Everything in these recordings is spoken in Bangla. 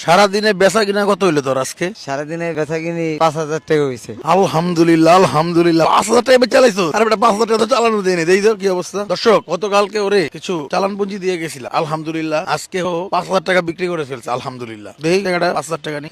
সারাদিনে বেচা কিনা কত হইলো তোর আজকে? সারাদিনে বেচা কিনি 5,000 টাকা হয়েছে। আলহামদুলিল্লাহ আলহামদুলিল্লাহ। 5,000 টাকা চালাইছো? আরে বেটা 5,000 টাকা তো চালানো দেয়নি। দেই তো কি অবস্থা। দর্শক গতকালকে ওরে কিছু চালান পুঁজি দিয়ে গেছিল, আলহামদুলিল্লাহ আজকে ও 5,000 টাকা বিক্রি করে ফেলছে, আলহামদুলিল্লাহ। দেই টাকাটা 5,000 টাকা নি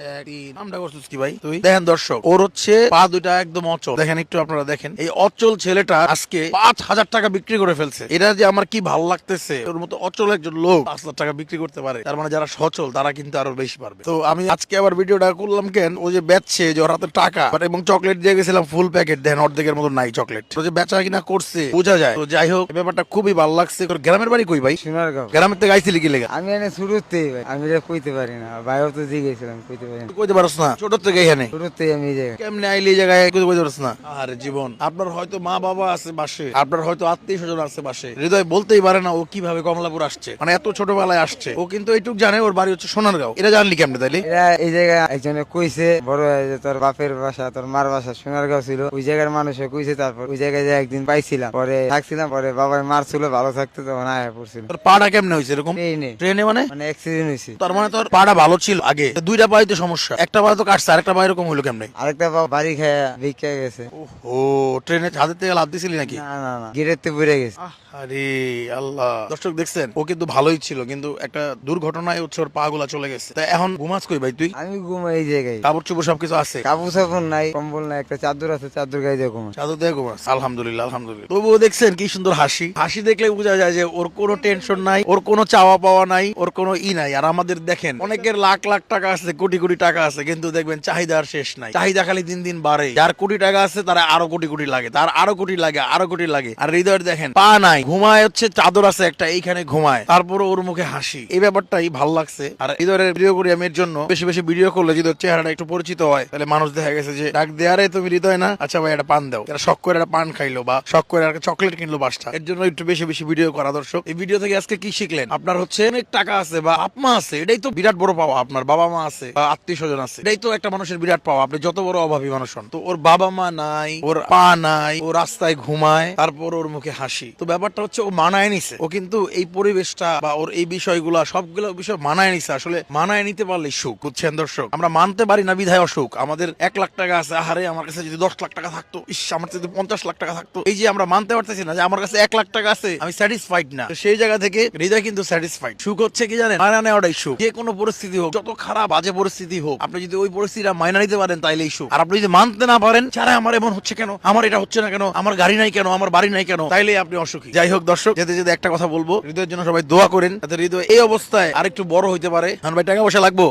নামটা করছিস কি ভাই তুই? দেখেন দর্শক, ওর হচ্ছে পা দুইটা একদম অচল। দেখেন একটু আপনারা দেখেন, এই অচল ছেলেটা আজকে 5,000 টাকা বিক্রি করে ফেলছে। এটা যে আমার কি ভালো লাগতেছে, ওর মতো অচল একজন লোক 5,000 টাকা বিক্রি করতে পারে, তার মানে যারা সচল তারা কিন্তু আরো বেশি পারবে। তো আমি আজকে আবার ভিডিওটা করলাম কেন, ও যে বেচছে, যে ওর হাতে টাকা এবং চকলেট দিয়ে গেছিলাম ফুল প্যাকেট, দেন অর্ধেকের মতো নাই চকলেট, তো যে বেচা কিনা করছে বোঝা যায়। তো যাই হোক, ব্যাপারটা খুবই ভালো লাগছে। তোর গ্রামের বাড়ি কই ভাই? সোনারগাঁও। গ্রামের থেকে আইছিলি কি লেগে? আমি এনে শুরুতেই ভাই, আমি এটা কইতে পারি না, ভাইও তো জিগেছিলাম কইতে পারি না। কইতে পারছ না? ছোট থেকে এখানে শুরুতেই আমি এই জায়গায়। কেমনে আইলি এই জায়গায় কইতে পারছ না? আরে জীবন, আপনার হয়তো মা বাবা আছে পাশে, আপনার হয়তো আত্মীয় স্বজন আছে পাশে, হৃদয় বলতেই পারে না ও কিভাবে কমলাপুর আসছে, মানে এত ছোটবেলায় আসছে। ও কিন্তু এইটুক জানে ওর বাড়ি হচ্ছে সোনারগাঁও। এটা জানলি কেমনে তাইলে? এরা এই জায়গায় একজনে কইছে, বড় ভাই যে তোর বাপের বাসা তোর মার বাসা সোনারগাঁও ছিল, ওই জায়গার মানুষে কইছে। তারপর ওই জায়গায় যে একদিন পাইছিলাম, পরে থাকছিলাম, পরে বাবাই মারছিল, ভালো থাকতে তখন আয়া পড়ছিল। তোর পাড়া কেমনে হয়েছে এরকম? ট্রেনে ট্রেনে মানে? মানে অ্যাক্সিডেন্ট হয়েছে। তার মানে তোর পাড়া ভালো ছিল আগে, দুইটা পায়ে তো সমস্যা, একটা পায়ে তো কাটছে, আরেকটা পায়ে এরকম হলো কেমনে? আরেকটা বাড়ি খায়া ভিক্ষা গেছে। ও ট্রেনে হাতের থেকে লাফ দিছিলি নাকি? না না না, গেটেতে পড়ে গেছে। আরে আল্লাহ। দর্শক দেখছেন, ও কিন্তু ভালোই ছিল, কিন্তু একটা দুর্ঘটনায় হচ্ছে ওর পা গুলা চলে গেছে। তা এখন ঘুমাস কই ভাই তুই? আমি ঘুমাই এই জায়গায়, কাপড় চোপড় সবকিছু আছে? কাপড় সাপড় নাই, কম্বল নাই, একটা চাদর আছে, চাদর গায়ে দিয়ে ঘুমাই। চাদর দিয়ে ঘুমাস? আলহামদুলিল্লাহ আলহামদুলিল্লাহ। তবুও দেখছেন কি সুন্দর হাসি, হাসি দেখলে বোঝা যায় যে ওর কোনো টেনশন নাই, ওর কোনো চাওয়া পাওয়া নাই, ওর কোনো নাই। আর আমাদের দেখেন, অনেকের লাখ লাখ টাকা আছে, কোটি কোটি টাকা আছে, কিন্তু দেখবেন চাহিদার শেষ নাই, চাহিদা খালি দিন দিন বাড়ে। যার কোটি টাকা আছে তার আরো কোটি কোটি লাগে, তার আরো কোটি লাগে, আরো কোটি লাগে। আর হৃদয়ের দেখেন পা নাই, ঘুমায় হচ্ছে চাদর আছে একটা, এইখানে ঘুমায়, তারপরে ওর মুখে হাসি। এই ব্যাপারটাই ভালো লাগছে। আর হৃদয়ের ভিডিও করি আমি এর জন্য, বেশি বেশি ভিডিও করলে হৃদয়ের চেহারাটা একটু পরিচিত হয়, তাহলে মানুষ দেখা গেছে যে ডাক দেয়ারে তুমি হৃদয় না, আচ্ছা ভাই একটা পান দাও, এরা শখ করে একটা পান খাইলো বা শখ করে একটা চকলেট কিনলো বাসটা। এর জন্য একটু বেশি বেশি ভিডিও করা। দর্শক এই ভিডিও থেকে আজকে কি শিখলেন? আপনার হচ্ছে অনেক টাকা আছে বা আপমা আছে, এটাই তো বিরাট বড় পাওয়া। আপনার বাবা মা আছে বা আত্মীয় স্বজন আছে, এটাই তো একটা মানুষের বিরাট পাওয়া। আপনি যত বড় অভাবী মানুষ হন, তো ওর বাবা মা নাই, ওর পা নাই, ও রাস্তায় ঘুমায়, তারপর ওর মুখে হাসি। তো ব্যাপারটা হচ্ছে ও মানায় নিছে, ও কিন্তু এই পরিবেশটা বা ওর এই বিষয়গুলা সবগুলো বিষয় মানায় নিছে। আসলে মানায় নিতে পারলে সুখ, বুঝছেন দর্শক? আমরা মানতে পারি না বিধায় অসুখ। আমাদের 1,00,000 টাকা আছে, আহারে আমার কাছে যদি 10,00,000 টাকা থাকতো, ইস আমার কাছে যদি 50,00,000 টাকা থাকতো। এই যে আমরা মানতে পারতেছি না যে আমার কাছে 1,00,000 টাকা আছে, আমি স্যাটিসফাইড না। তো সেই জায়গা থেকে হৃদয় কিন্তু স্যাটিসফাইড। সুখ হচ্ছে কি জানেন? মানা নেওয়াটাই সুখ। যে কোনো পরিস্থিতি হোক, যত খারাপ বাজে পরিস্থিতি হোক, আপনি যদি ওই পরিস্থিতিটা মাইনা নিতে পারেন তাইলেই সুখ। আর আপনি যদি মানতে না পারেন, ছাড়া আমার এমন হচ্ছে কেন, আমার এটা হচ্ছে না কেন, আমার গাড়ি নাই কেন, আমার বাড়ি নাই কেন, তাইলেই আপনি অসুখী। যাই হোক দর্শক, যেতে যেতে একটা কথা বলবো, হৃদয়ের জন্য সবাই দোয়া করেন, যাতে হৃদয় এই অবস্থায় আরেকটু বড় হইতে পারে। ভাই টাকা পয়সা লাগবো।